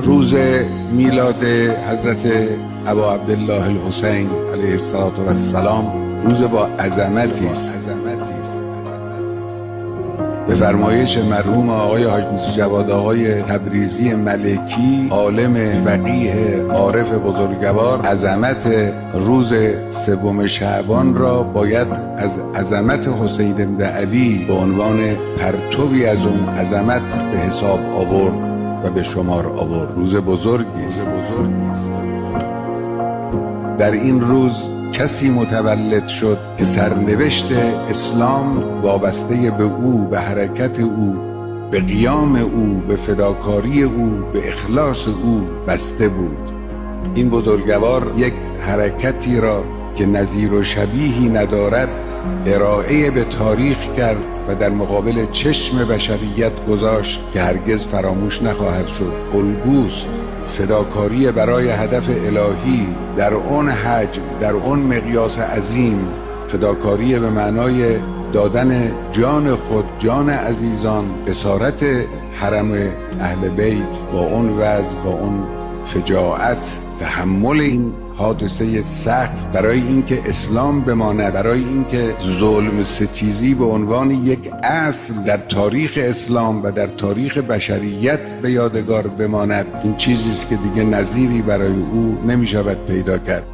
روز میلاد حضرت ابا عبدالله الحسین علیه السلام روز با عظمتی است. به فرمایش مرحوم آقای حاج موسی جواد آقای تبریزی ملکی، عالم فقیه عارف بزرگوار، عظمت روز 3 شعبان را باید از عظمت حسین بن علی به عنوان پرتوی از اون عظمت به حساب آورد و به شمار آورد. روز بزرگی است. در این روز کسی متولد شد که سرنوشت اسلام وابسته به او، به حرکت او، به قیام او، به فداکاری او، به اخلاص او بسته بود. این بزرگوار یک حرکتی را که نظیر و شبیهی ندارد ارائه به تاریخ کرد و در مقابل چشم بشریت گذاشت که هرگز فراموش نخواهد شد. الگوست، فداکاری برای هدف الهی در اون حجم، در اون مقیاس عظیم، فداکاری به معنای دادن جان خود، جان عزیزان، اسارت حرم اهل بیت با اون وضع، با اون فجاعت، تحمل این حادثه سخت برای اینکه اسلام بماند، برای اینکه ظلم ستیزی به عنوان یک اصل در تاریخ اسلام و در تاریخ بشریت به یادگار بماند. این چیزی است که دیگه نظیری برای او نمی شود پیدا کرد.